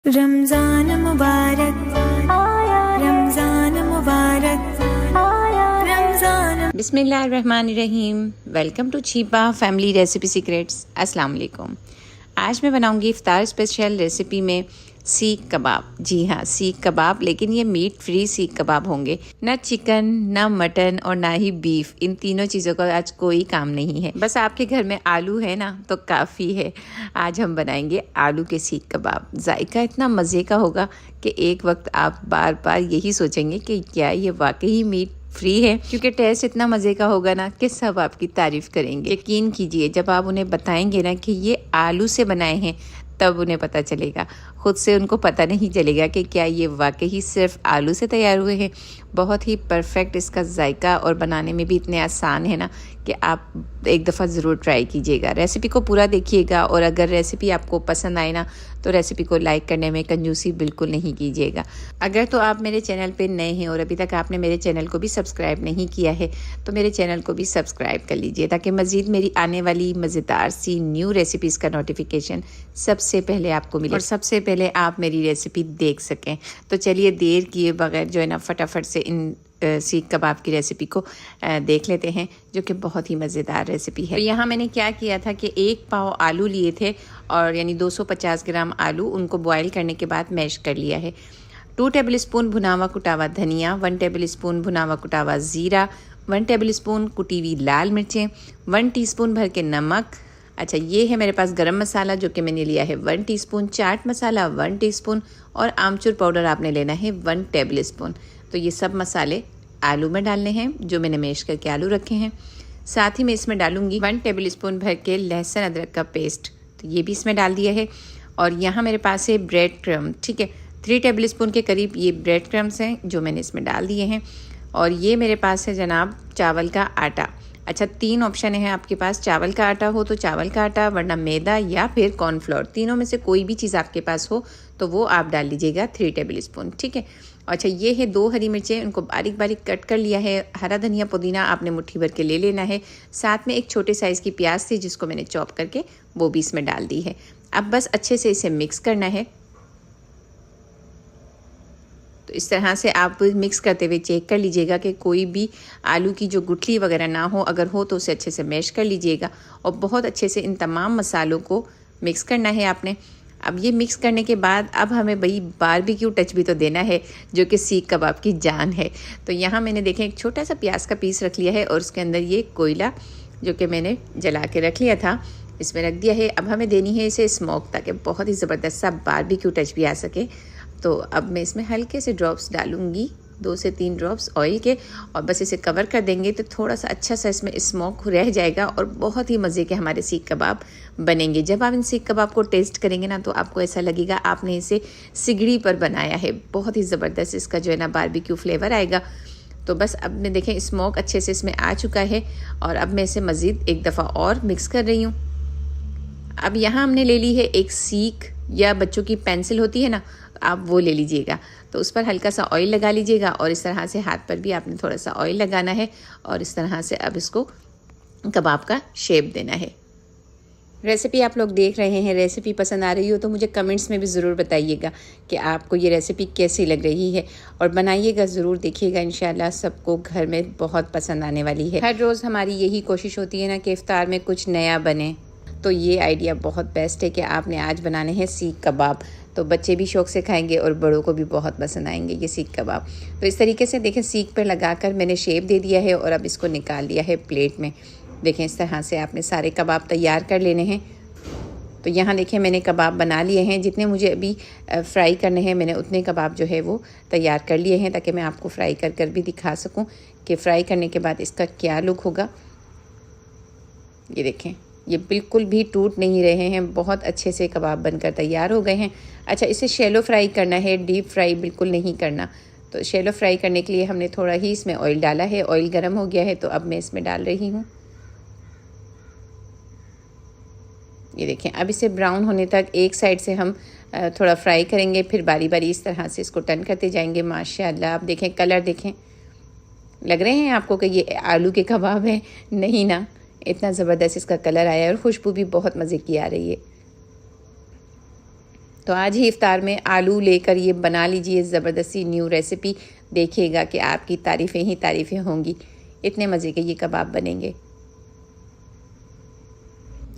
रमज़ान मुबारक आया, रमज़ान मुबारक आया, रमज़ान। बिस्मिल्लाहिर्रहमानिर्रहीम। Welcome to Chhipa family recipe secrets. अस्सलाम वालेकुम। आज मैं बनाऊंगी इफ्तार स्पेशल रेसिपी में सीख कबाब। जी हाँ, सीख कबाब, लेकिन ये मीट फ्री सीख कबाब होंगे। न चिकन, न मटन और ना ही बीफ, इन तीनों चीज़ों का आज कोई काम नहीं है। बस आपके घर में आलू है ना, तो काफ़ी है। आज हम बनाएंगे आलू के सीख कबाब। जायका इतना मज़े का होगा कि एक वक्त आप बार बार यही सोचेंगे कि क्या ये वाकई मीट फ्री है, क्योंकि टेस्ट इतना मज़े का होगा ना कि सब आपकी तारीफ़ करेंगे। यकीन कीजिए, जब आप उन्हें बताएंगे ना कि ये आलू से बनाए हैं, तब उन्हें पता चलेगा। खुद से उनको पता नहीं चलेगा कि क्या ये वाकई सिर्फ आलू से तैयार हुए हैं। बहुत ही परफेक्ट इसका जायका, और बनाने में भी इतने आसान है ना कि आप एक दफ़ा ज़रूर ट्राई कीजिएगा। रेसिपी को पूरा देखिएगा, और अगर रेसिपी आपको पसंद आए ना, तो रेसिपी को लाइक करने में कंजूसी बिल्कुल नहीं कीजिएगा। अगर तो आप मेरे चैनल पे नए हैं और अभी तक आपने मेरे चैनल को भी सब्सक्राइब नहीं किया है, तो मेरे चैनल को भी सब्सक्राइब कर लीजिए, ताकि मज़ीद मेरी आने वाली मज़ेदार सी न्यू रेसिपीज़ का नोटिफिकेशन सबसे पहले आपको मिले और सबसे पहले आप मेरी रेसिपी देख सकें। तो चलिए देर किए बगैर जो है ना, फटाफट से इन सीख कबाब की रेसिपी को देख लेते हैं, जो कि बहुत ही मज़ेदार रेसिपी है। तो यहाँ मैंने क्या किया था कि 1 पाव आलू लिए थे, और यानी 250 ग्राम आलू, उनको बॉईल करने के बाद मैश कर लिया है। 2 टेबल स्पून भुनावा कुटावा धनिया, 1 टेबल स्पून भुनावा कुटावा ज़ीरा, 1 टेबल स्पून कुटी हुई लाल मिर्चें, 1 टीस्पून भर के नमक। अच्छा, ये है मेरे पास गरम मसाला, जो कि मैंने लिया है 1 टीस्पून, चाट मसाला 1 टीस्पून, और आमचूर पाउडर आपने लेना है 1 टेबल स्पून। तो ये सब मसाले आलू में डालने हैं, जो मैंने मैश करके आलू रखे हैं। साथ ही मैं इसमें डालूंगी 1 टेबल स्पून भर के लहसुन अदरक का पेस्ट, तो ये भी इसमें डाल दिया है। और यहाँ मेरे पास है ब्रेड क्रम, ठीक है, 3 टेबल स्पून के करीब ये ब्रेड क्रम्स हैं, जो मैंने इसमें डाल दिए हैं। और ये मेरे पास है जनाब चावल का आटा। अच्छा, 3 ऑप्शन है आपके पास। चावल का आटा हो तो चावल का आटा, वरना मैदा या फिर कॉर्नफ्लोर, तीनों में से कोई भी चीज़ आपके पास हो तो वो आप डाल लीजिएगा 3 टेबल स्पून, ठीक है। अच्छा, ये है 2 हरी मिर्चें, उनको बारीक बारीक कट कर लिया है। हरा धनिया पुदीना आपने मुट्ठी भर के ले लेना है। साथ में एक छोटे साइज़ की प्याज थी, जिसको मैंने चॉप करके वो भी इसमें डाल दी है। अब बस अच्छे से इसे मिक्स करना है। तो इस तरह से आप मिक्स करते हुए चेक कर लीजिएगा कि कोई भी आलू की जो गुठली वगैरह ना हो, अगर हो तो उसे अच्छे से मैश कर लीजिएगा। और बहुत अच्छे से इन तमाम मसालों को मिक्स करना है आपने। अब ये मिक्स करने के बाद अब हमें भाई बारबेक्यू टच भी तो देना है, जो कि सीख कबाब की जान है। तो यहाँ मैंने देखें एक छोटा सा प्याज का पीस रख लिया है, और उसके अंदर ये कोयला जो कि मैंने जला के रख लिया था, इसमें रख दिया है। अब हमें देनी है इसे स्मोक, ताकि बहुत ही ज़बरदस्त सा बारबेक्यू टच भी आ सके। तो अब मैं इसमें हल्के से ड्रॉप्स डालूंगी, 2 से 3 ड्रॉप्स ऑयल के, और बस इसे कवर कर देंगे तो थोड़ा सा अच्छा सा इसमें स्मोक रह जाएगा, और बहुत ही मज़े के हमारे सीख कबाब बनेंगे। जब आप इन सीख कबाब को टेस्ट करेंगे ना, तो आपको ऐसा लगेगा आपने इसे सिगड़ी पर बनाया है। बहुत ही ज़बरदस्त इसका जो है ना बारबेक्यू फ्लेवर आएगा। तो बस अब मैं देखें स्मोक अच्छे से इसमें आ चुका है, और अब मैं इसे मज़ीद एक दफ़ा और मिक्स कर रही हूँ। अब यहाँ हमने ले ली है एक सीख, या बच्चों की पेंसिल होती है ना, आप वो ले लीजिएगा। तो उस पर हल्का सा ऑयल लगा लीजिएगा, और इस तरह से हाथ पर भी आपने थोड़ा सा ऑयल लगाना है, और इस तरह से अब इसको कबाब का शेप देना है। रेसिपी आप लोग देख रहे हैं, रेसिपी पसंद आ रही हो तो मुझे कमेंट्स में भी ज़रूर बताइएगा कि आपको ये रेसिपी कैसी लग रही है, और बनाइएगा ज़रूर, देखिएगा इंशाल्लाह सबको घर में बहुत पसंद आने वाली है। हर रोज़ हमारी यही कोशिश होती है ना कि इफ्तार में कुछ नया बने, तो ये आइडिया बहुत बेस्ट है कि आपने आज बनाने हैं सीख कबाब। तो बच्चे भी शौक़ से खाएंगे और बड़ों को भी बहुत पसंद आएंगे ये सीख कबाब। तो इस तरीके से देखें, सीख पर लगाकर मैंने शेप दे दिया है, और अब इसको निकाल लिया है प्लेट में। देखें इस तरह से आपने सारे कबाब तैयार कर लेने हैं। तो यहाँ देखें मैंने कबाब बना लिए हैं, जितने मुझे अभी फ्राई करने हैं मैंने उतने कबाब जो है वो तैयार कर लिए हैं, ताकि मैं आपको फ्राई कर कर भी दिखा सकूँ कि फ्राई करने के बाद इसका क्या लुक होगा। ये देखें, ये बिल्कुल भी टूट नहीं रहे हैं, बहुत अच्छे से कबाब बनकर तैयार हो गए हैं। अच्छा, इसे शैलो फ्राई करना है, डीप फ्राई बिल्कुल नहीं करना। तो शैलो फ्राई करने के लिए हमने थोड़ा ही इसमें ऑयल डाला है। ऑयल गर्म हो गया है, तो अब मैं इसमें डाल रही हूँ। ये देखें, अब इसे ब्राउन होने तक एक साइड से हम थोड़ा फ्राई करेंगे, फिर बारी बारी इस तरह से इसको टर्न करते जाएंगे। माशाल्लाह, आप देखें कलर देखें, लग रहे हैं आपको कि ये आलू के कबाब हैं? नहीं ना, इतना ज़बरदस्त इसका कलर आया है, और खुशबू भी बहुत मज़े की आ रही है। तो आज ही इफ्तार में आलू लेकर ये बना लीजिए ज़बरदस्ती न्यू रेसिपी। देखिएगा कि आपकी तारीफ़ें ही तारीफ़ें होंगी। इतने मज़े के ये कबाब बनेंगे।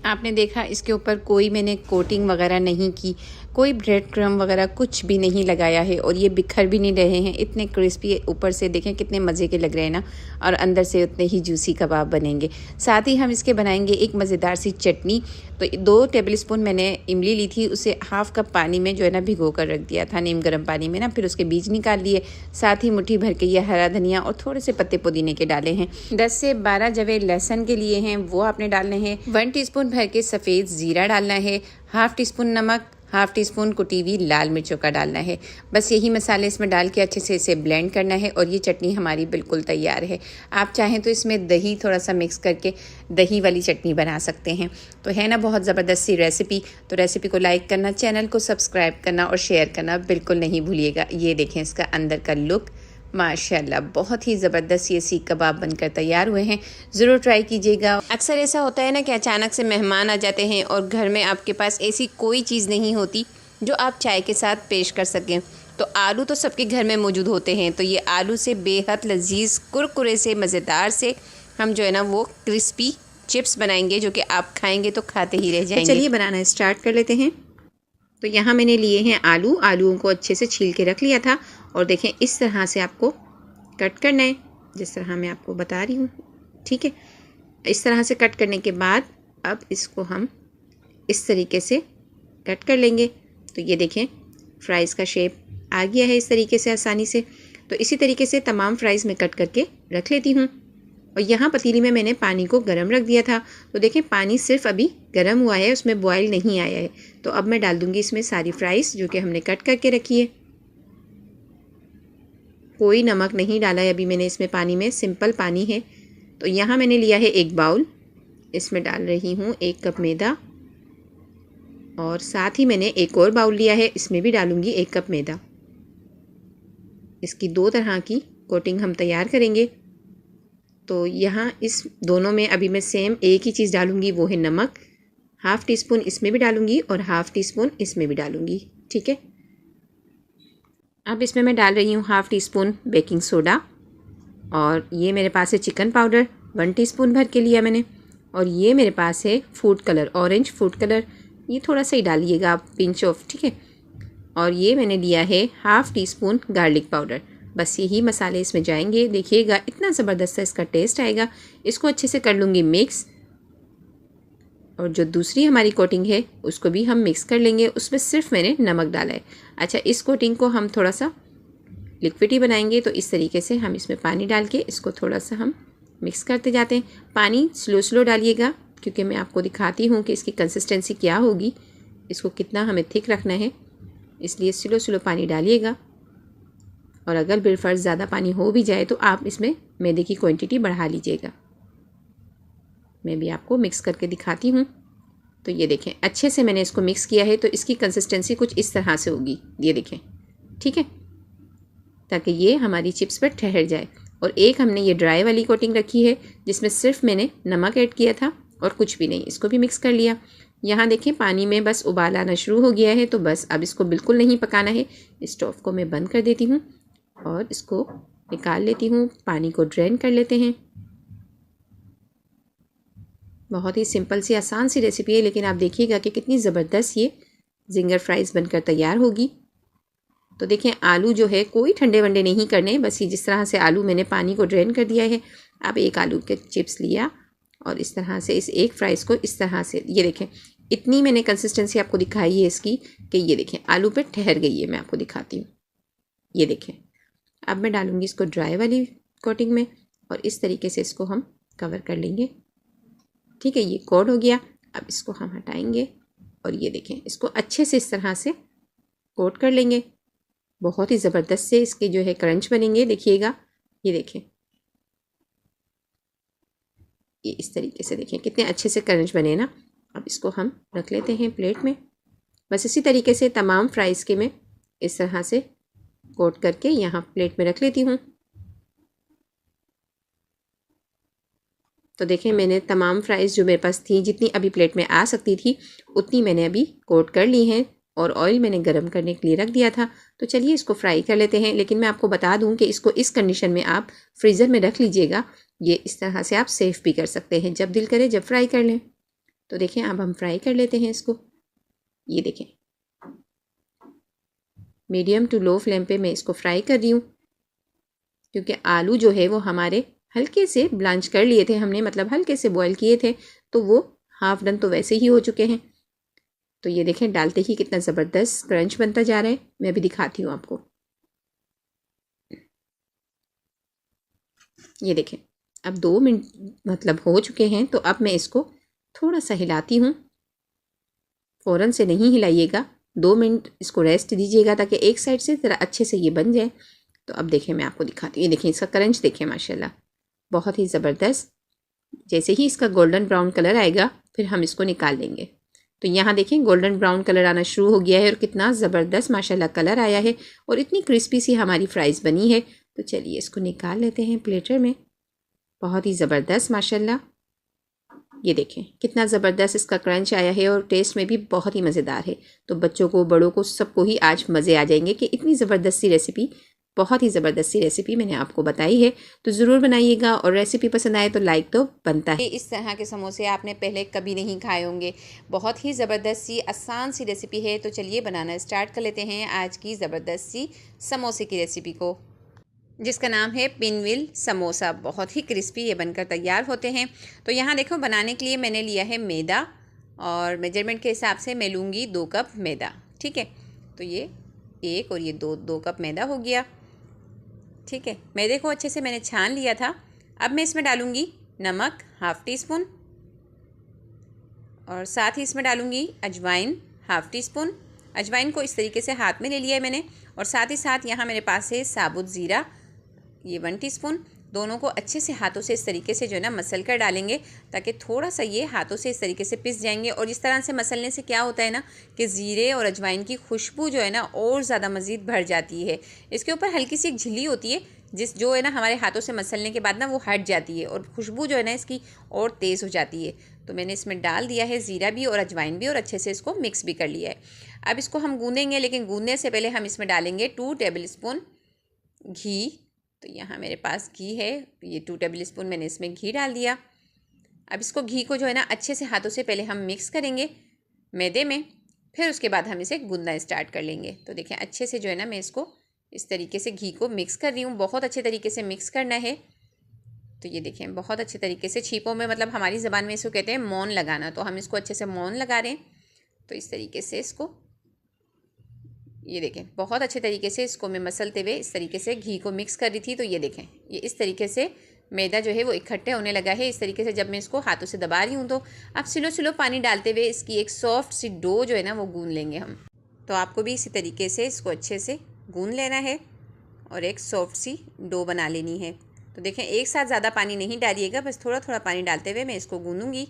आपने देखा इसके ऊपर कोई मैंने कोटिंग वगैरह नहीं की, कोई ब्रेड क्रम्ब वगैरह कुछ भी नहीं लगाया है और ये बिखर भी नहीं रहे हैं। इतने क्रिस्पी ऊपर से देखें कितने मज़े के लग रहे हैं ना, और अंदर से उतने ही जूसी कबाब बनेंगे। साथ ही हम इसके बनाएंगे एक मज़ेदार सी चटनी। तो 2 टेबलस्पून मैंने इमली ली थी, उसे हाफ़ कप पानी में जो है ना भिगो कर रख दिया था, नीम गर्म पानी में ना, फिर उसके बीज निकाल लिए। साथ ही मुट्ठी भर के ये हरा धनिया और थोड़े से पत्ते पुदीने के डाले हैं। 10 से 12 जवे लहसुन के लिए हैं, वो आपने डालने हैं। 1 टीस्पून भर के सफ़ेद ज़ीरा डालना है, हाफ़ टी स्पून नमक, हाफ़ टी स्पून कुटी हुई लाल मिर्चों का डालना है। बस यही मसाले इसमें डाल के अच्छे से इसे ब्लेंड करना है और ये चटनी हमारी बिल्कुल तैयार है। आप चाहें तो इसमें दही थोड़ा सा मिक्स करके दही वाली चटनी बना सकते हैं। तो है ना बहुत ज़बरदस्त सी रेसिपी। तो रेसिपी को लाइक करना, चैनल को सब्सक्राइब करना और शेयर करना बिल्कुल नहीं भूलिएगा। ये देखें इसका अंदर का लुक, माशाल्लाह बहुत ही ज़बरदस्त ये सीख कबाब बनकर तैयार हुए हैं। ज़रूर ट्राई कीजिएगा। अक्सर ऐसा होता है ना कि अचानक से मेहमान आ जाते हैं और घर में आपके पास ऐसी कोई चीज़ नहीं होती जो आप चाय के साथ पेश कर सकें। तो आलू तो सबके घर में मौजूद होते हैं। तो ये आलू से बेहद लजीज कुरकुरे से मज़ेदार से हम जो है ना वो क्रिस्पी चिप्स बनाएंगे, जो कि आप खाएंगे तो खाते ही रह जाएंगे। चलिए बनाना स्टार्ट कर लेते हैं। तो यहाँ मैंने लिए हैं आलूओं को अच्छे से छील के रख लिया था और देखें इस तरह से आपको कट करना है, जिस तरह मैं आपको बता रही हूँ। ठीक है, इस तरह से कट करने के बाद अब इसको हम इस तरीके से कट कर लेंगे। तो ये देखें फ्राइज़ का शेप आ गया है इस तरीके से आसानी से। तो इसी तरीके से तमाम फ्राइज़ में कट करके रख लेती हूँ। और यहाँ पतीली में मैंने पानी को गर्म रख दिया था। तो देखें पानी सिर्फ अभी गर्म हुआ है, उसमें बॉयल नहीं आया है। तो अब मैं डाल दूँगी इसमें सारी फ्राइज़ जो कि हमने कट करके रखी है। कोई नमक नहीं डाला है अभी मैंने इसमें पानी में, सिंपल पानी है। तो यहाँ मैंने लिया है एक बाउल, इसमें डाल रही हूँ 1 कप मैदा और साथ ही मैंने एक और बाउल लिया है, इसमें भी डालूँगी 1 कप मैदा। इसकी 2 तरह की कोटिंग हम तैयार करेंगे। तो यहाँ इस दोनों में अभी मैं सेम एक ही चीज़ डालूँगी, वो है नमक। हाफ़ टी स्पून इसमें भी डालूँगी और हाफ़ टी स्पून इसमें भी डालूँगी। ठीक है, अब इसमें मैं डाल रही हूँ half tea spoon baking soda और ये मेरे पास है चिकन पाउडर 1 टीस्पून भर के लिया मैंने। और ये मेरे पास है food colour, orange food colour, ये थोड़ा सा ही डालिएगा आप, पिंच ऑफ। ठीक है, और ये मैंने लिया है half tea spoon garlic powder. बस यही मसाले इसमें जाएंगे। देखिएगा इतना ज़बरदस्त इसका टेस्ट आएगा। इसको अच्छे से कर लूँगी मिक्स। और जो दूसरी हमारी कोटिंग है उसको भी हम मिक्स कर लेंगे। उसमें सिर्फ मैंने नमक डाला है। अच्छा, इस कोटिंग को हम थोड़ा सा लिक्विडी बनाएंगे। तो इस तरीके से हम इसमें पानी डाल के इसको थोड़ा सा हम मिक्स करते जाते हैं। पानी स्लो डालिएगा क्योंकि मैं आपको दिखाती हूँ कि इसकी कंसिस्टेंसी क्या होगी, इसको कितना हमें थिक रखना है, इसलिए स्लो पानी डालिएगा। और अगर बिलफर्ज ज़्यादा पानी हो भी जाए तो आप इसमें मैदे की क्वांटिटी बढ़ा लीजिएगा। मैं भी आपको मिक्स करके दिखाती हूँ। तो ये देखें अच्छे से मैंने इसको मिक्स किया है। तो इसकी कंसिस्टेंसी कुछ इस तरह से होगी, ये देखें। ठीक है, ताकि ये हमारी चिप्स पर ठहर जाए। और एक हमने ये ड्राई वाली कोटिंग रखी है जिसमें सिर्फ मैंने नमक ऐड किया था और कुछ भी नहीं। इसको भी मिक्स कर लिया। यहाँ देखें पानी में बस उबाल आना शुरू हो गया है। तो बस अब इसको बिल्कुल नहीं पकाना है। स्टोव को मैं बंद कर देती हूँ और इसको निकाल लेती हूँ। पानी को ड्रेन कर लेते हैं। बहुत ही सिंपल सी आसान सी रेसिपी है, लेकिन आप देखिएगा कि कितनी ज़बरदस्त ये जिंगर फ्राइज़ बनकर तैयार होगी। तो देखें आलू जो है कोई ठंडे वंडे नहीं करने, बस ये जिस तरह से आलू मैंने पानी को ड्रेन कर दिया है। अब एक आलू के चिप्स लिया और इस तरह से इस एक फ्राइज़ को इस तरह से, ये देखें इतनी मैंने कंसिस्टेंसी आपको दिखाई है इसकी कि ये देखें आलू पे ठहर गई है। मैं आपको दिखाती हूँ, ये देखें। अब मैं डालूँगी इसको ड्राई वाली कोटिंग में और इस तरीके से इसको हम कवर कर लेंगे। ठीक है, ये कोट हो गया। अब इसको हम हटाएंगे और ये देखें इसको अच्छे से इस तरह से कोट कर लेंगे। बहुत ही ज़बरदस्त से इसके जो है क्रंच बनेंगे। देखिएगा, ये देखें ये इस तरीके से, देखें कितने अच्छे से क्रंच बने ना। अब इसको हम रख लेते हैं प्लेट में। बस इसी तरीके से तमाम फ्राइज़ के मैं इस तरह से कोट करके यहाँ प्लेट में रख लेती हूँ। तो देखें मैंने तमाम फ्राइज़ जो मेरे पास थी, जितनी अभी प्लेट में आ सकती थी उतनी मैंने अभी कोट कर ली हैं। और ऑयल मैंने गरम करने के लिए रख दिया था। तो चलिए इसको फ्राई कर लेते हैं। लेकिन मैं आपको बता दूं कि इसको इस कंडीशन में आप फ्रीज़र में रख लीजिएगा। ये इस तरह से आप सेव भी कर सकते हैं, जब दिल करे जब फ्राई कर लें। तो देखें अब हम फ्राई कर लेते हैं इसको। ये देखें मीडियम टू लो फ्लेम पे मैं इसको फ्राई कर रही हूँ, क्योंकि आलू जो है वो हमारे हल्के से ब्लांच कर लिए थे हमने, मतलब हल्के से बॉयल किए थे, तो वो हाफ डन तो वैसे ही हो चुके हैं। तो ये देखें डालते ही कितना ज़बरदस्त क्रंच बनता जा रहा है। मैं भी दिखाती हूँ आपको। ये देखें अब 2 मिनट मतलब हो चुके हैं। तो अब मैं इसको थोड़ा सा हिलाती हूँ, फ़ौरन से नहीं हिलाइएगा, 2 मिनट इसको रेस्ट दीजिएगा ताकि एक साइड से ज़रा अच्छे से ये बन जाए। तो अब देखें मैं आपको दिखाती हूँ। ये देखें इसका क्रंच देखें माशाल्लाह बहुत ही ज़बरदस्त। जैसे ही इसका गोल्डन ब्राउन कलर आएगा फिर हम इसको निकाल लेंगे। तो यहाँ देखें गोल्डन ब्राउन कलर आना शुरू हो गया है और कितना ज़बरदस्त माशाल्लाह कलर आया है और इतनी क्रिस्पी सी हमारी फ्राइज़ बनी है। तो चलिए इसको निकाल लेते हैं प्लेटर में। बहुत ही ज़बरदस्त माशाल्लाह। ये देखें कितना ज़बरदस्त इसका क्रंच आया है और टेस्ट में भी बहुत ही मज़ेदार है। तो बच्चों को बड़ों को सबको ही आज मज़े आ जाएंगे कि इतनी ज़बरदस्त सी रेसिपी, बहुत ही ज़बरदस्त सी रेसिपी मैंने आपको बताई है। तो ज़रूर बनाइएगा और रेसिपी पसंद आए तो लाइक तो बनता है। इस तरह के समोसे आपने पहले कभी नहीं खाए होंगे। बहुत ही ज़बरदस्त सी आसान सी रेसिपी है। तो चलिए बनाना स्टार्ट कर लेते हैं आज की ज़बरदस्त सी समोसे की रेसिपी को, जिसका नाम है पिनव्हील समोसा। बहुत ही क्रिस्पी ये बनकर तैयार होते हैं। तो यहाँ देखो बनाने के लिए मैंने लिया है मैदा और मेजरमेंट के हिसाब से मैं लूँगी 2 कप मैदा। ठीक है, तो ये 1 और ये 2 कप मैदा हो गया। ठीक है, मैदे को अच्छे से मैंने छान लिया था। अब मैं इसमें डालूँगी नमक ½ टी स्पून और साथ ही इसमें डालूँगी अजवाइन ½ टी स्पून। अजवाइन को इस तरीके से हाथ में ले लिया है मैंने। और साथ ही साथ यहाँ मेरे पास है साबुत ज़ीरा, ये 1 टीस्पून। दोनों को अच्छे से हाथों से इस तरीके से जो है ना मसल कर डालेंगे, ताकि थोड़ा सा ये हाथों से इस तरीके से पिस जाएंगे। और इस तरह से मसलने से क्या होता है ना कि ज़ीरे और अजवाइन की खुशबू जो है ना और ज़्यादा मज़ीद बढ़ जाती है। इसके ऊपर हल्की सी एक झिल्ली होती है जो है ना हमारे हाथों से मसलने के बाद ना वो हट जाती है और खुशबू जो है ना इसकी और तेज़ हो जाती है। तो मैंने इसमें डाल दिया है ज़ीरा भी और अजवाइन भी और अच्छे से इसको मिक्स भी कर लिया है। अब इसको हम गूँधेंगे, लेकिन गूँधने से पहले हम इसमें डालेंगे 2 टेबल स्पून घी। तो यहाँ मेरे पास घी है, ये 2 टेबल स्पून मैंने इसमें घी डाल दिया। अब इसको घी को जो है ना अच्छे से हाथों से पहले हम मिक्स करेंगे मैदे में, फिर उसके बाद हम इसे गूँधना स्टार्ट कर लेंगे। तो देखें अच्छे से जो है ना मैं इसको इस तरीके से घी को मिक्स कर रही हूँ। बहुत अच्छे तरीके से मिक्स करना है। तो ये देखें बहुत अच्छे तरीके से छीपों में, मतलब हमारी ज़बान में इसको कहते हैं मौन लगाना। तो हम इसको अच्छे से मौन लगा रहे हैं। तो इस तरीके से इसको, ये देखें बहुत अच्छे तरीके से इसको मैं मसलते हुए इस तरीके से घी को मिक्स कर रही थी। तो ये देखें ये इस तरीके से मैदा जो है वो इकट्ठे होने लगा है। इस तरीके से जब मैं इसको हाथों से दबा रही हूँ तो अब स्लो स्लो पानी डालते हुए इसकी एक सॉफ्ट सी डो जो है ना वो गूँध लेंगे हम। तो आपको भी इसी तरीके से इसको अच्छे से गूँध लेना है और एक सॉफ्ट सी डो बना लेनी है। तो देखें एक साथ ज़्यादा पानी नहीं डालिएगा, बस थोड़ा थोड़ा पानी डालते हुए मैं इसको गूँधूँगी।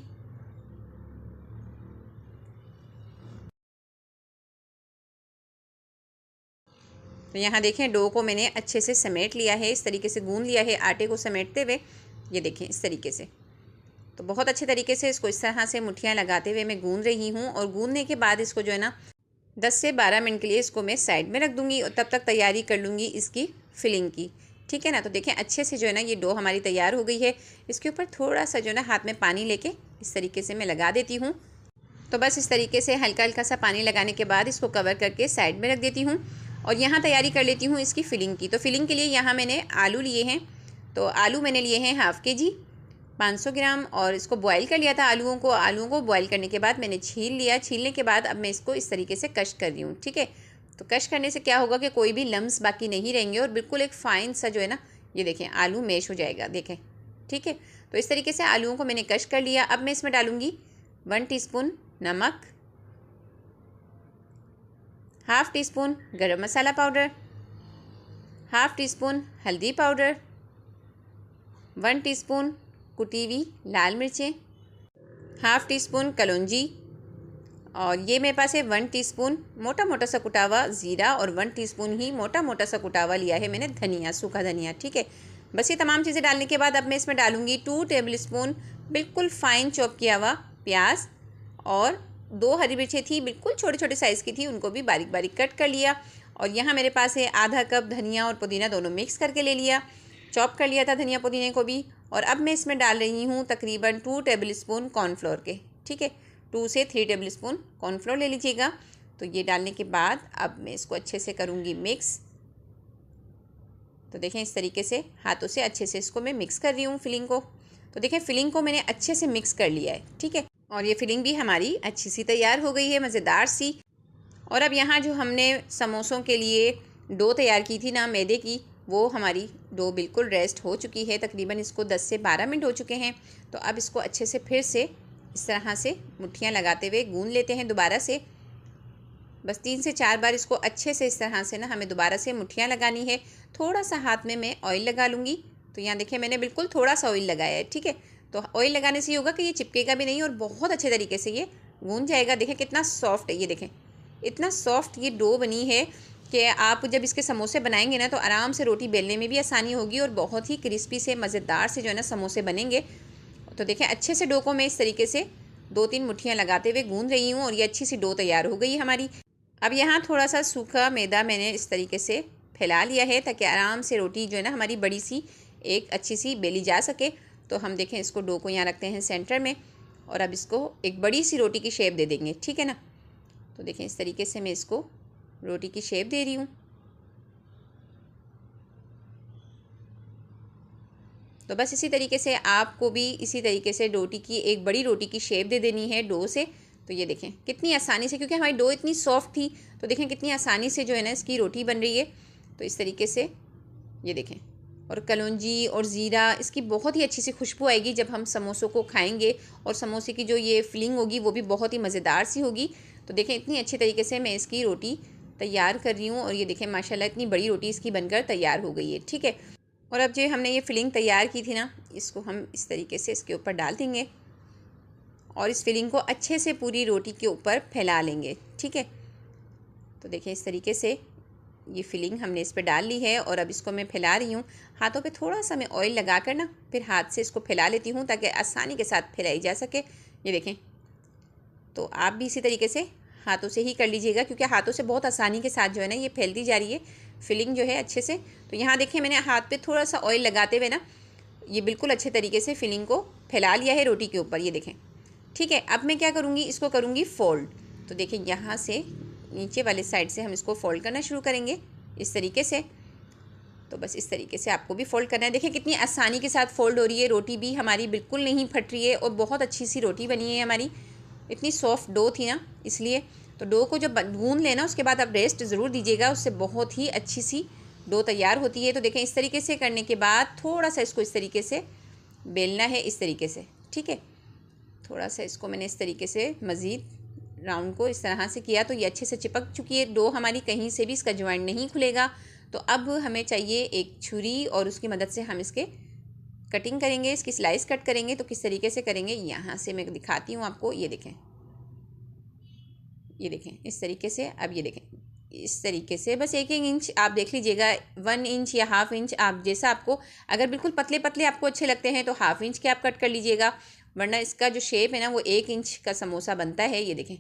तो यहाँ देखें डो को मैंने अच्छे से समेट लिया है, इस तरीके से गूँध लिया है आटे को समेटते हुए। ये देखें इस तरीके से। तो बहुत अच्छे तरीके से इसको इस तरह से मुठ्ठियाँ लगाते हुए मैं गूँध रही हूँ। और गूँधने के बाद इसको जो है ना 10 से 12 मिनट के लिए इसको मैं साइड में रख दूँगी और तब तक तैयारी कर लूँगी इसकी फिलिंग की। ठीक है ना। तो देखें अच्छे से जो है ना ये डो हमारी तैयार हो गई है। इसके ऊपर थोड़ा सा जो है ना हाथ में पानी लेके इस तरीके से मैं लगा देती हूँ। तो बस इस तरीके से हल्का हल्का सा पानी लगाने के बाद इसको कवर करके साइड में रख देती हूँ। और यहाँ तैयारी कर लेती हूँ इसकी फ़िलिंग की। तो फिलिंग के लिए यहाँ मैंने आलू लिए हैं। तो आलू मैंने लिए हैं ½ kg 500 ग्राम और इसको बॉईल कर लिया था आलूओं को बॉईल करने के बाद मैंने छील लिया। छीलने के बाद अब मैं इसको इस तरीके से कश कर रही हूँ। ठीक है। तो कश करने से क्या होगा कि कोई भी लम्स बाकी नहीं रहेंगे और बिल्कुल एक फ़ाइन सा जो है ना ये देखें आलू मैश हो जाएगा। देखें ठीक है। तो इस तरीके से आलूओं को मैंने कश कर लिया। अब मैं इसमें डालूँगी 1 टीस्पून नमक, ½ टीस्पून गरम मसाला पाउडर, ½ टीस्पून हल्दी पाउडर, 1 टीस्पून कुटी हुई लाल मिर्चें, ½ टीस्पून कलौंजी और ये मेरे पास है 1 टीस्पून मोटा मोटा सा कुटा हुआ ज़ीरा और 1 टीस्पून ही मोटा मोटा सा कुटा हुआ लिया है मैंने धनिया, सूखा धनिया। ठीक है। बस ये तमाम चीज़ें डालने के बाद अब मैं इसमें डालूँगी 2 टेबल स्पून बिल्कुल फ़ाइन चॉप किया हुआ प्याज और 2 हरी मिर्चें थी, बिल्कुल छोटे छोटे साइज़ की थी, उनको भी बारीक बारीक कट कर लिया। और यहाँ मेरे पास है आधा कप धनिया और पुदीना दोनों मिक्स करके ले लिया, चॉप कर लिया था धनिया पुदीने को भी। और अब मैं इसमें डाल रही हूँ तकरीबन 2 टेबल स्पून कॉर्नफ्लोर के, ठीक है, 2 से 3 टेबल स्पून कॉर्नफ्लोर ले लीजिएगा। तो ये डालने के बाद अब मैं इसको अच्छे से करूँगी मिक्स। तो देखें इस तरीके से हाथों से अच्छे से इसको मैं मिक्स कर रही हूँ फिलिंग को। तो देखें फिलिंग को मैंने अच्छे से मिक्स कर लिया है, ठीक है। और ये फिलिंग भी हमारी अच्छी सी तैयार हो गई है, मज़ेदार सी। और अब यहाँ जो हमने समोसों के लिए डो तैयार की थी ना मैदे की, वो हमारी डो बिल्कुल रेस्ट हो चुकी है। तकरीबन इसको 10 से 12 मिनट हो चुके हैं। तो अब इसको अच्छे से फिर से इस तरह से मुट्ठियाँ लगाते हुए गूंद लेते हैं दोबारा से। बस 3 से 4 बार इसको अच्छे से इस तरह से ना हमें दोबारा से मुट्ठियाँ लगानी है। थोड़ा सा हाथ में मैं ऑयल लगा लूँगी। तो यहाँ देखिए मैंने बिल्कुल थोड़ा सा ऑयल लगाया है, ठीक है। तो ऑयल लगाने से ये होगा कि ये चिपकेगा भी नहीं और बहुत अच्छे तरीके से ये गूंद जाएगा। देखें कितना सॉफ्ट है, ये देखें इतना सॉफ्ट ये डो बनी है कि आप जब इसके समोसे बनाएंगे ना तो आराम से रोटी बेलने में भी आसानी होगी और बहुत ही क्रिस्पी से मज़ेदार से जो है ना समोसे बनेंगे। तो देखें अच्छे से डो को मैं इस तरीके से 2-3 मुट्ठियाँ लगाते हुए गूंद रही हूँ और ये अच्छी सी डो तैयार हो गई हमारी। अब यहाँ थोड़ा सा सूखा मैदा मैंने इस तरीके से फैला लिया है ताकि आराम से रोटी जो है ना हमारी बड़ी सी एक अच्छी सी बेली जा सके। तो हम देखें इसको डो को यहाँ रखते हैं सेंटर में और अब इसको एक बड़ी सी रोटी की शेप दे देंगे, ठीक है ना। तो देखें इस तरीके से मैं इसको रोटी की शेप दे रही हूँ। तो बस इसी तरीके से आपको भी इसी तरीके से रोटी की एक बड़ी रोटी की शेप दे देनी है डो से। तो ये देखें कितनी आसानी से, क्योंकि हमारी डो इतनी सॉफ्ट थी, तो देखें कितनी आसानी से जो है ना इसकी रोटी बन रही है। तो इस तरीके से ये देखें, और कलौंजी और ज़ीरा इसकी बहुत ही अच्छी सी खुशबू आएगी जब हम समोसों को खाएंगे और समोसे की जो ये फिलिंग होगी वो भी बहुत ही मज़ेदार सी होगी। तो देखें इतनी अच्छी तरीके से मैं इसकी रोटी तैयार कर रही हूँ और ये देखें माशाल्लाह इतनी बड़ी रोटी इसकी बनकर तैयार हो गई है, ठीक है। और अब जो हमने ये फिलिंग तैयार की थी ना, इसको हम इस तरीके से इसके ऊपर डाल देंगे और इस फिलिंग को अच्छे से पूरी रोटी के ऊपर फैला लेंगे, ठीक है। तो देखें इस तरीके से ये फिलिंग हमने इस पर डाल ली है और अब इसको मैं फैला रही हूँ। हाथों पे थोड़ा सा मैं ऑयल लगा कर ना फिर हाथ से इसको फैला लेती हूँ ताकि आसानी के साथ फैलाई जा सके। ये देखें, तो आप भी इसी तरीके से हाथों से ही कर लीजिएगा क्योंकि हाथों से बहुत आसानी के साथ जो है ना ये फैलती जा रही है फिलिंग जो है अच्छे से। तो यहाँ देखें मैंने हाथ पे थोड़ा सा ऑयल लगाते हुए ना ये बिल्कुल अच्छे तरीके से फिलिंग को फैला लिया है रोटी के ऊपर, ये देखें, ठीक है। अब मैं क्या करूँगी, इसको करूँगी फ़ोल्ड। तो देखें यहाँ से नीचे वाले साइड से हम इसको फ़ोल्ड करना शुरू करेंगे इस तरीके से। तो बस इस तरीके से आपको भी फ़ोल्ड करना है। देखें कितनी आसानी के साथ फ़ोल्ड हो रही है, रोटी भी हमारी बिल्कुल नहीं फट रही है और बहुत अच्छी सी रोटी बनी है हमारी। इतनी सॉफ्ट डो थी ना इसलिए। तो डो को जब गूंद लेना उसके बाद आप रेस्ट ज़रूर दीजिएगा, उससे बहुत ही अच्छी सी डो तैयार होती है। तो देखें इस तरीके से करने के बाद थोड़ा सा इसको इस तरीके से बेलना है इस तरीके से, ठीक है। थोड़ा सा इसको मैंने इस तरीके से मज़ीद राउंड को इस तरह से किया तो ये अच्छे से चिपक चुकी है डो हमारी, कहीं से भी इसका जॉइंट नहीं खुलेगा। तो अब हमें चाहिए एक छुरी और उसकी मदद से हम इसके कटिंग करेंगे, इसकी स्लाइस कट करेंगे। तो किस तरीके से करेंगे यहाँ से मैं दिखाती हूँ आपको। ये देखें, ये देखें इस तरीके से। अब ये देखें इस तरीके से बस 1-1 इंच आप देख लीजिएगा, 1 इंच या ½ इंच आप जैसा आपको, अगर बिल्कुल पतले पतले आपको अच्छे लगते हैं तो ½ इंच के आप कट कर लीजिएगा, वरना इसका जो शेप है ना वो 1 इंच का समोसा बनता है। ये देखें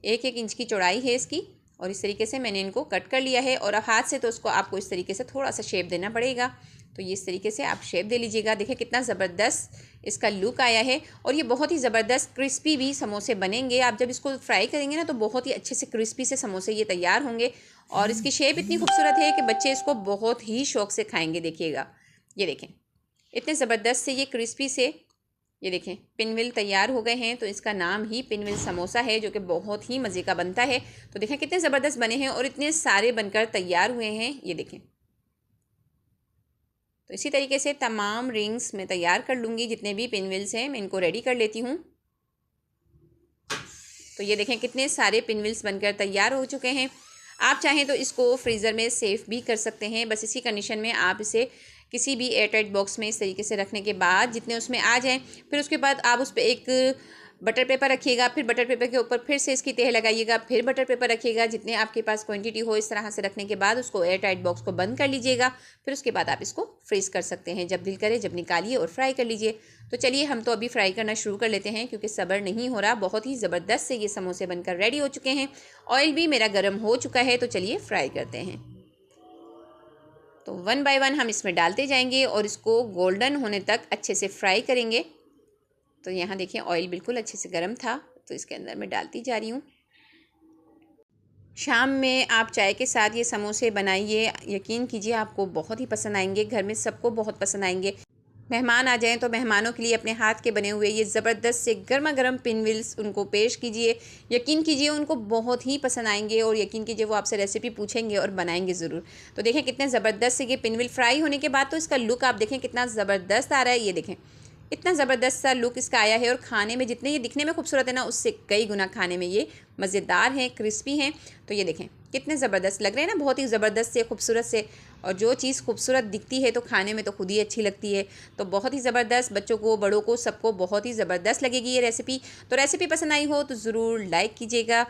1-1 इंच की चौड़ाई है इसकी और इस तरीके से मैंने इनको कट कर लिया है। और अब हाथ से तो उसको आपको इस तरीके से थोड़ा सा शेप देना पड़ेगा। तो ये इस तरीके से आप शेप दे लीजिएगा। देखिए कितना ज़बरदस्त इसका लुक आया है और ये बहुत ही ज़बरदस्त क्रिस्पी भी समोसे बनेंगे। आप जब इसको फ्राई करेंगे ना तो बहुत ही अच्छे से क्रिस्पी से समोसे ये तैयार होंगे और इसकी शेप इतनी खूबसूरत है कि बच्चे इसको बहुत ही शौक़ से खाएँगे। देखिएगा, ये देखें इतने ज़बरदस्त से ये क्रिस्पी से, ये देखें पिनविल तैयार हो गए हैं। तो इसका नाम ही पिनविल समोसा है जो कि बहुत ही मज़े का बनता है। तो देखें कितने ज़बरदस्त बने हैं और इतने सारे बनकर तैयार हुए हैं। ये देखें, तो इसी तरीके से तमाम रिंग्स मैं तैयार कर लूँगी, जितने भी पिनविल्स हैं मैं इनको रेडी कर लेती हूँ। तो ये देखें कितने सारे पिनविल्स बनकर तैयार हो चुके हैं। आप चाहें तो इसको फ्रीज़र में सेफ़ भी कर सकते हैं। बस इसी कंडीशन में आप इसे किसी भी एयरटाइट बॉक्स में इस तरीके से रखने के बाद जितने उसमें आ जाएं, फिर उसके बाद आप उस पर एक बटर पेपर रखिएगा, फिर बटर पेपर के ऊपर फिर से इसकी तह लगाइएगा, फिर बटर पेपर रखिएगा। जितने आपके पास क्वांटिटी हो इस तरह से रखने के बाद उसको एयर टाइट बॉक्स को बंद कर लीजिएगा। फिर उसके बाद आप इसको फ्रीज़ कर सकते हैं, जब दिल करे जब निकालिए और फ्राई कर लीजिए। तो चलिए हम तो अभी फ्राई करना शुरू कर लेते हैं, क्योंकि सब्र नहीं हो रहा। बहुत ही ज़बरदस्त से ये समोसे बनकर रेडी हो चुके हैं। ऑयल भी मेरा गर्म हो चुका है, तो चलिए फ्राई करते हैं। तो वन बाय वन हम इसमें डालते जाएंगे और इसको गोल्डन होने तक अच्छे से फ्राई करेंगे। तो यहाँ देखिए ऑयल बिल्कुल अच्छे से गर्म था, तो इसके अंदर मैं डालती जा रही हूँ। शाम में आप चाय के साथ ये समोसे बनाइए, यकीन कीजिए आपको बहुत ही पसंद आएंगे। घर में सबको बहुत पसंद आएंगे। मेहमान आ जाएं तो मेहमानों के लिए अपने हाथ के बने हुए ये ज़बरदस्त से गर्मा गर्म पिनविल्स उनको पेश कीजिए। यकीन कीजिए उनको बहुत ही पसंद आएंगे और यकीन कीजिए वो आपसे रेसिपी पूछेंगे और बनाएंगे ज़रूर। तो देखें कितने ज़बरदस्त से ये पिनविल फ्राई होने के बाद तो इसका लुक आप देखें कितना ज़बरदस्त आ रहा है। ये देखें इतना ज़बरदस्त सा लुक इसका आया है और खाने में जितने ये दिखने में खूबसूरत है ना, उससे कई गुना खाने में ये मज़ेदार हैं, क्रिस्पी हैं। तो ये देखें कितने ज़बरदस्त लग रहे हैं ना, बहुत ही ज़बरदस्त से खूबसूरत से। और जो चीज़ खूबसूरत दिखती है तो खाने में तो खुद ही अच्छी लगती है। तो बहुत ही ज़बरदस्त, बच्चों को बड़ों को सबको बहुत ही ज़बरदस्त लगेगी ये रेसिपी। तो रेसिपी पसंद आई हो तो ज़रूर लाइक कीजिएगा।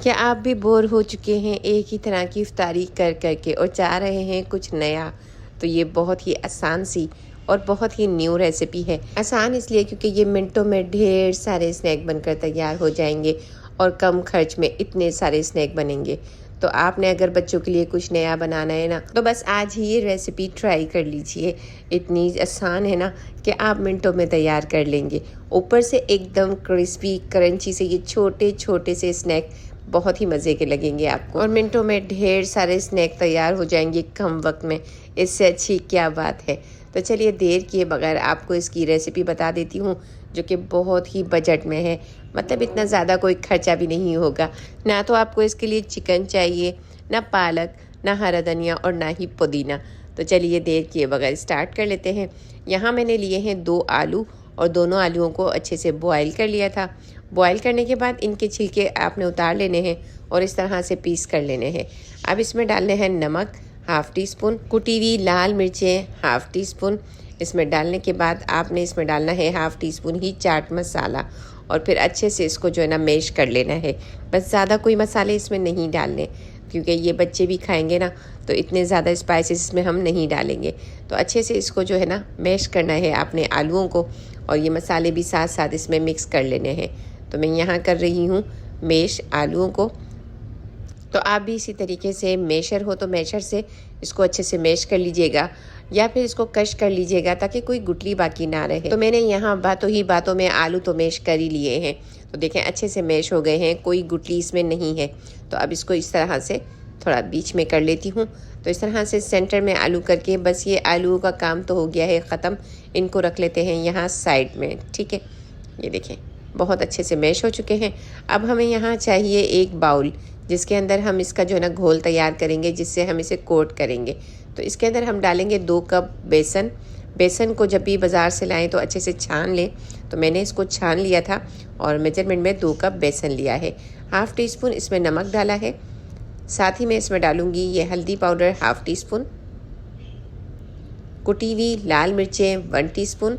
क्या आप भी बोर हो चुके हैं एक ही तरह की इफ्तारी कर कर के और चाह रहे हैं कुछ नया? तो ये बहुत ही आसान सी और बहुत ही न्यू रेसिपी है। आसान इसलिए क्योंकि ये मिनटों में ढेर सारे स्नैक बनकर तैयार हो जाएंगे और कम खर्च में इतने सारे स्नैक बनेंगे। तो आपने अगर बच्चों के लिए कुछ नया बनाना है ना, तो बस आज ही ये रेसिपी ट्राई कर लीजिए। इतनी आसान है ना कि आप मिनटों में तैयार कर लेंगे। ऊपर से एकदम क्रिस्पी क्रंची से ये छोटे छोटे से स्नैक बहुत ही मज़े के लगेंगे आपको, और मिनटों में ढेर सारे स्नैक तैयार हो जाएंगे कम वक्त में। इससे अच्छी क्या बात है। तो चलिए देर किए बगैर आपको इसकी रेसिपी बता देती हूँ, जो कि बहुत ही बजट में है। मतलब इतना ज़्यादा कोई खर्चा भी नहीं होगा। ना तो आपको इसके लिए चिकन चाहिए, ना पालक, ना हरा धनिया और ना ही पुदीना। तो चलिए देर किए बगैर स्टार्ट कर लेते हैं। यहाँ मैंने लिए हैं 2 आलू और दोनों आलूओं को अच्छे से बॉयल कर लिया था। बॉयल करने के बाद इनके छिलके आपने उतार लेने हैं और इस तरह से पीस कर लेने हैं। अब इसमें डालने हैं नमक हाफ़ टी स्पून, कुटी हुई लाल मिर्चें हाफ़ टी स्पून। इसमें डालने के बाद आपने इसमें डालना है हाफ़ टी स्पून ही चाट मसाला और फिर अच्छे से इसको जो है ना मैश कर लेना है। बस ज़्यादा कोई मसाले इसमें नहीं डालने, क्योंकि ये बच्चे भी खाएंगे ना, तो इतने ज़्यादा स्पाइसेस इसमें हम नहीं डालेंगे। तो अच्छे से इसको जो है ना मैश करना है आपने आलूओं को, और ये मसाले भी साथ साथ इसमें मिक्स कर लेने हैं। तो मैं यहाँ कर रही हूँ मैश आलूओं को। तो आप भी इसी तरीके से मैशर हो तो मैशर से इसको अच्छे से मैश कर लीजिएगा, या फिर इसको कश कर लीजिएगा ताकि कोई गुठली बाकी ना रहे। तो मैंने यहाँ बातों ही बातों में आलू तो मैश कर ही लिए हैं। तो देखें अच्छे से मैश हो गए हैं, कोई गुठली इसमें नहीं है। तो अब इसको इस तरह से थोड़ा बीच में कर लेती हूँ। तो इस तरह से सेंटर में आलू करके बस ये आलू का काम तो हो गया है ख़त्म। इनको रख लेते हैं यहाँ साइड में। ठीक है, ये देखें बहुत अच्छे से मैश हो चुके हैं। अब हमें यहाँ चाहिए एक बाउल, जिसके अंदर हम इसका जो है ना घोल तैयार करेंगे, जिससे हम इसे कोट करेंगे। तो इसके अंदर हम डालेंगे 2 कप बेसन। बेसन को जब भी बाज़ार से लाएं तो अच्छे से छान लें। तो मैंने इसको छान लिया था और मेजरमेंट में 2 कप बेसन लिया है। हाफ़ टी स्पून इसमें नमक डाला है। साथ ही मैं इसमें डालूँगी ये हल्दी पाउडर हाफ़ टी स्पून, कुटी हुई लाल मिर्चें 1 टीस्पून,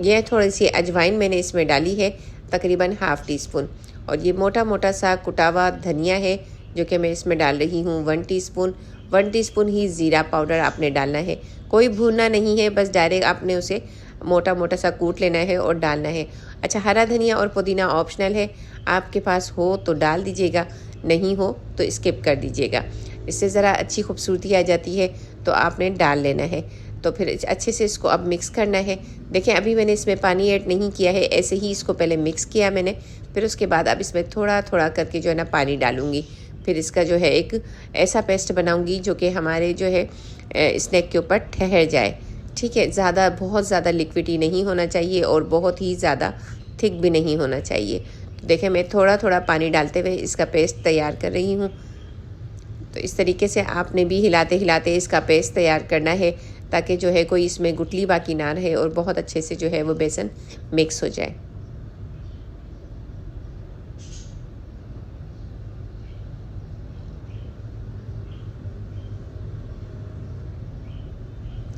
यह थोड़ी सी अजवाइन मैंने इसमें डाली है तकरीबन हाफ़ टी स्पून, और ये मोटा मोटा सा कुटा हुआ धनिया है जो कि मैं इसमें डाल रही हूँ 1 टीस्पून। 1 टीस्पून ही ज़ीरा पाउडर आपने डालना है। कोई भूनना नहीं है, बस डायरेक्ट आपने उसे मोटा मोटा सा कूट लेना है और डालना है। अच्छा, हरा धनिया और पुदीना ऑप्शनल है, आपके पास हो तो डाल दीजिएगा, नहीं हो तो स्किप कर दीजिएगा। इससे ज़रा अच्छी खूबसूरती आ जाती है, तो आपने डाल लेना है। तो फिर अच्छे से इसको अब मिक्स करना है। देखें अभी मैंने इसमें पानी ऐड नहीं किया है, ऐसे ही इसको पहले मिक्स किया मैंने। फिर उसके बाद अब इसमें थोड़ा थोड़ा करके जो है ना पानी डालूँगी। फिर इसका जो है एक ऐसा पेस्ट बनाऊँगी जो कि हमारे जो है स्नैक के ऊपर ठहर जाए। ठीक है, बहुत ज़्यादा लिक्विडी नहीं होना चाहिए और बहुत ही ज़्यादा थिक भी नहीं होना चाहिए। तो देखें मैं थोड़ा थोड़ा पानी डालते हुए इसका पेस्ट तैयार कर रही हूँ। तो इस तरीके से आपने भी हिलाते हिलाते इसका पेस्ट तैयार करना है, ताकि जो है कोई इसमें गुठली बाकी ना रहे और बहुत अच्छे से जो है वो बेसन मिक्स हो जाए।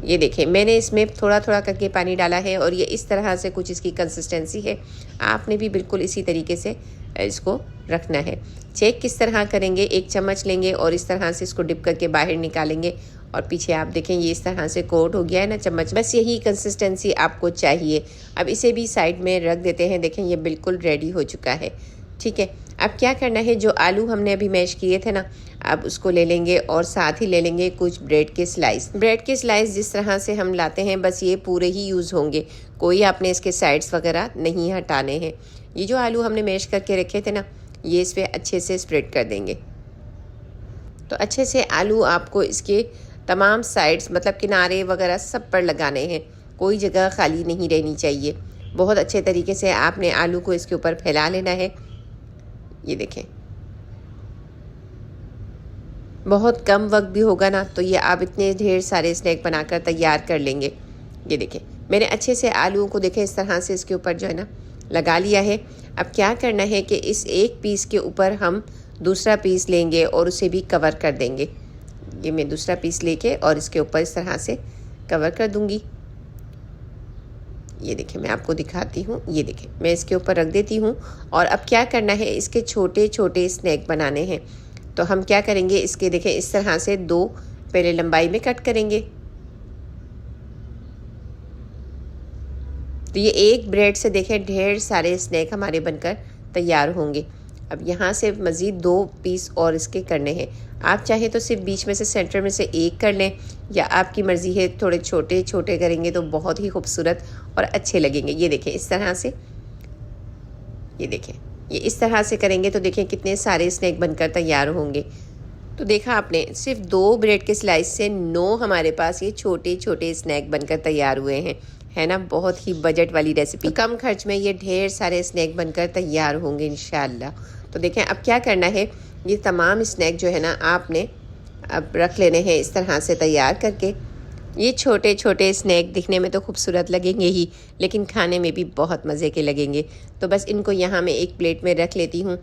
ये देखें मैंने इसमें थोड़ा थोड़ा करके पानी डाला है और ये इस तरह से कुछ इसकी कंसिस्टेंसी है। आपने भी बिल्कुल इसी तरीके से इसको रखना है। चेक किस तरह करेंगे, एक चम्मच लेंगे और इस तरह से इसको डिप करके बाहर निकालेंगे और पीछे आप देखें ये इस तरह से कोट हो गया है ना चम्मच। बस यही कंसिस्टेंसी आपको चाहिए। अब इसे भी साइड में रख देते हैं। देखें ये बिल्कुल रेडी हो चुका है। ठीक है, अब क्या करना है, जो आलू हमने अभी मैश किए थे ना, अब उसको ले लेंगे और साथ ही ले लेंगे कुछ ब्रेड के स्लाइस। ब्रेड के स्लाइस जिस तरह से हम लाते हैं बस ये पूरे ही यूज़ होंगे, कोई आपने इसके साइड्स वगैरह नहीं हटाने हैं। ये जो आलू हमने मैश करके रखे थे ना, ये इस पर अच्छे से स्प्रेड कर देंगे। तो अच्छे से आलू आपको इसके तमाम साइड्स मतलब किनारे वगैरह सब पर लगाने हैं, कोई जगह खाली नहीं रहनी चाहिए। बहुत अच्छे तरीके से आपने आलू को इसके ऊपर फैला लेना है। ये देखें बहुत कम वक्त भी होगा ना तो ये आप इतने ढेर सारे स्नैक बनाकर तैयार कर लेंगे। ये देखें मैंने अच्छे से आलूओं को देखें इस तरह से इसके ऊपर जो है ना लगा लिया है। अब क्या करना है कि इस एक पीस के ऊपर हम दूसरा पीस लेंगे और उसे भी कवर कर देंगे। ये मैं दूसरा पीस लेके और इसके ऊपर इस तरह से कवर कर दूंगी। ये देखें मैं आपको दिखाती हूँ। ये देखें मैं इसके ऊपर रख देती हूँ और अब क्या करना है, इसके छोटे छोटे स्नैक बनाने हैं। तो हम क्या करेंगे, इसके देखें इस तरह से 2 पहले लंबाई में कट करेंगे। तो ये एक ब्रेड से देखें ढेर सारे स्नैक हमारे बनकर तैयार होंगे। अब यहाँ से मज़ीद 2 पीस और इसके करने हैं। आप चाहे तो सिर्फ बीच में से सेंटर में से एक कर लें या आपकी मर्ज़ी है, थोड़े छोटे छोटे करेंगे तो बहुत ही खूबसूरत और अच्छे लगेंगे। ये देखें इस तरह से, ये देखें ये इस तरह से करेंगे तो देखें कितने सारे स्नैक बनकर तैयार होंगे। तो देखा आपने, सिर्फ 2 ब्रेड के स्लाइस से 9 हमारे पास ये छोटे छोटे स्नैक बनकर तैयार हुए हैं, है ना। बहुत ही बजट वाली रेसिपी, कम खर्च में ये ढेर सारे स्नैक बनकर तैयार होंगे इंशाल्लाह। तो देखें अब क्या करना है, ये तमाम स्नैक जो है ना आपने अब रख लेने हैं इस तरह से तैयार करके। ये छोटे छोटे स्नैक दिखने में तो खूबसूरत लगेंगे ही, लेकिन खाने में भी बहुत मज़े के लगेंगे। तो बस इनको यहाँ मैं एक प्लेट में रख लेती हूँ।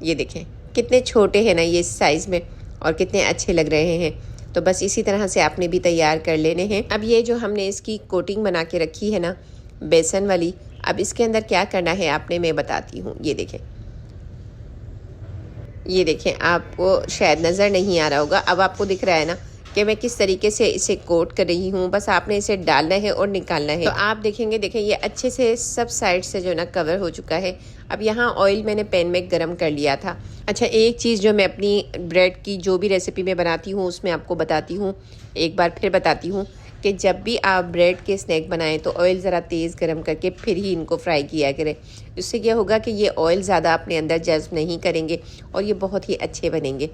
ये देखें कितने छोटे हैं ना ये साइज़ में और कितने अच्छे लग रहे हैं। तो बस इसी तरह से आपने भी तैयार कर लेने हैं। अब ये जो हमने इसकी कोटिंग बना के रखी है ना बेसन वाली, अब इसके अंदर क्या करना है आपने, मैं बताती हूँ। ये देखें आपको शायद नज़र नहीं आ रहा होगा, अब आपको दिख रहा है ना कि मैं किस तरीके से इसे कोट कर रही हूँ। बस आपने इसे डालना है और निकालना है। तो आप देखेंगे, देखें ये अच्छे से सब साइड से जो ना कवर हो चुका है। अब यहाँ ऑयल मैंने पैन में गरम कर लिया था। अच्छा, एक चीज़ जो मैं अपनी ब्रेड की जो भी रेसिपी में बनाती हूँ उसमें आपको बताती हूँ, एक बार फिर बताती हूँ कि जब भी आप ब्रेड के स्नैक बनाएं तो ऑयल ज़रा तेज़ गरम करके फिर ही इनको फ्राई किया करें। इससे क्या होगा कि ये ऑयल ज़्यादा अपने अंदर जज्ब नहीं करेंगे और ये बहुत ही अच्छे बनेंगे,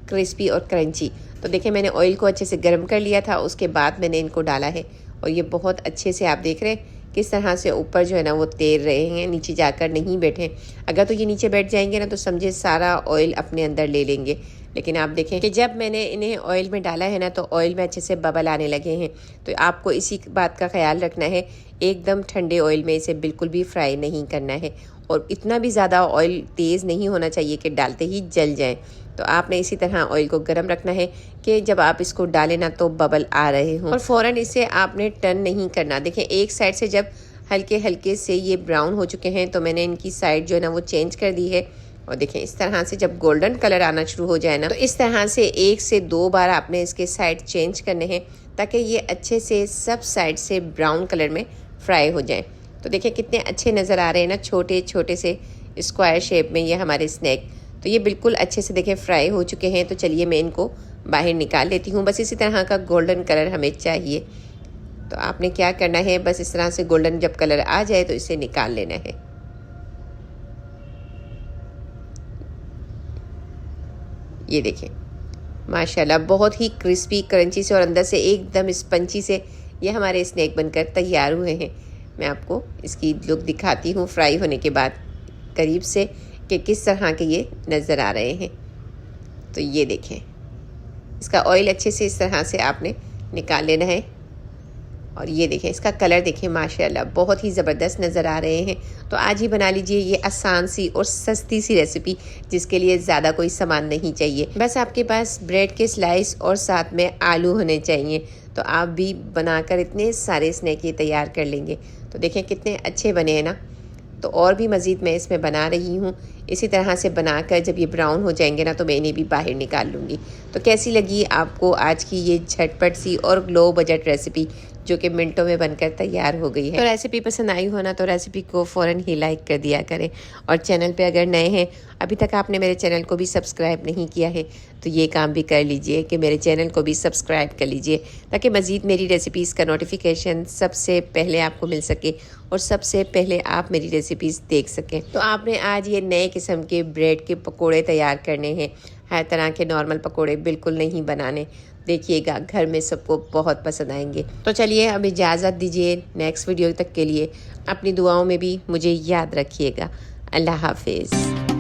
क्रिस्पी और क्रंची। तो देखें मैंने ऑयल को अच्छे से गर्म कर लिया था, उसके बाद मैंने इनको डाला है और ये बहुत अच्छे से आप देख रहे हैं किस तरह से ऊपर जो है ना वो तैर रहे हैं, नीचे जाकर नहीं बैठे। अगर तो ये नीचे बैठ जाएंगे ना तो समझे सारा ऑयल अपने अंदर ले लेंगे। लेकिन आप देखें कि जब मैंने इन्हें ऑयल में डाला है ना तो ऑयल में अच्छे से बबल आने लगे हैं। तो आपको इसी बात का ख्याल रखना है, एकदम ठंडे ऑयल में इसे बिल्कुल भी फ्राई नहीं करना है और इतना भी ज़्यादा ऑयल तेज़ नहीं होना चाहिए कि डालते ही जल जाए। तो आपने इसी तरह ऑयल को गर्म रखना है कि जब आप इसको डालें ना तो बबल आ रहे हों और फ़ौरन इसे आपने टर्न नहीं करना। देखें एक साइड से जब हल्के हल्के से ये ब्राउन हो चुके हैं तो मैंने इनकी साइड जो है ना वो चेंज कर दी है। और देखें इस तरह से जब गोल्डन कलर आना शुरू हो जाए ना तो इस तरह से 1 से 2 बार आपने इसके साइड चेंज करने हैं ताकि ये अच्छे से सब साइड से ब्राउन कलर में फ्राई हो जाए। तो देखिए कितने अच्छे नज़र आ रहे हैं ना, छोटे छोटे से स्क्वायर शेप में ये हमारे स्नैक। तो ये बिल्कुल अच्छे से देखें फ्राई हो चुके हैं। तो चलिए मैं इनको बाहर निकाल लेती हूँ। बस इसी तरह का गोल्डन कलर हमें चाहिए। तो आपने क्या करना है, बस इस तरह से गोल्डन जब कलर आ जाए तो इसे निकाल लेना है। ये देखें माशाल्लाह बहुत ही क्रिस्पी क्रंची से और अंदर से एकदम स्पंची से ये हमारे स्नैक बनकर तैयार हुए हैं। मैं आपको इसकी लुक दिखाती हूँ फ्राई होने के बाद करीब से कि किस तरह के ये नज़र आ रहे हैं। तो ये देखें इसका ऑयल अच्छे से इस तरह से आपने निकाल लेना है और ये देखें इसका कलर देखें माशाल्लाह बहुत ही ज़बरदस्त नज़र आ रहे हैं। तो आज ही बना लीजिए ये आसान सी और सस्ती सी रेसिपी जिसके लिए ज़्यादा कोई सामान नहीं चाहिए। बस आपके पास ब्रेड के स्लाइस और साथ में आलू होने चाहिए। तो आप भी बनाकर इतने सारे स्नैक ये तैयार कर लेंगे। तो देखें कितने अच्छे बने हैं ना। तो और भी मज़ीद मैं इसमें बना रही हूँ। इसी तरह से बनाकर जब ये ब्राउन हो जाएंगे ना तो मैं इन्हें भी बाहर निकाल लूँगी। तो कैसी लगी आपको आज की ये झटपट सी और लो बजट रेसिपी जो कि मिनटों में बनकर तैयार हो गई है। तो रेसिपी पसंद आई हो ना तो रेसिपी को फ़ौरन ही लाइक कर दिया करें। और चैनल पे अगर नए हैं, अभी तक आपने मेरे चैनल को भी सब्सक्राइब नहीं किया है तो ये काम भी कर लीजिए कि मेरे चैनल को भी सब्सक्राइब कर लीजिए, ताकि मज़ीद मेरी रेसिपीज़ का नोटिफिकेशन सबसे पहले आपको मिल सके और सबसे पहले आप मेरी रेसिपीज़ देख सकें। तो आपने आज ये नए किस्म के ब्रेड के पकोड़े तैयार करने हैं। हर तरह के नॉर्मल पकोड़े बिल्कुल नहीं बनाने। देखिएगा घर में सबको बहुत पसंद आएंगे। तो चलिए अब इजाज़त दीजिए। नेक्स्ट वीडियो तक के लिए अपनी दुआओं में भी मुझे याद रखिएगा। अल्लाह हाफिज़।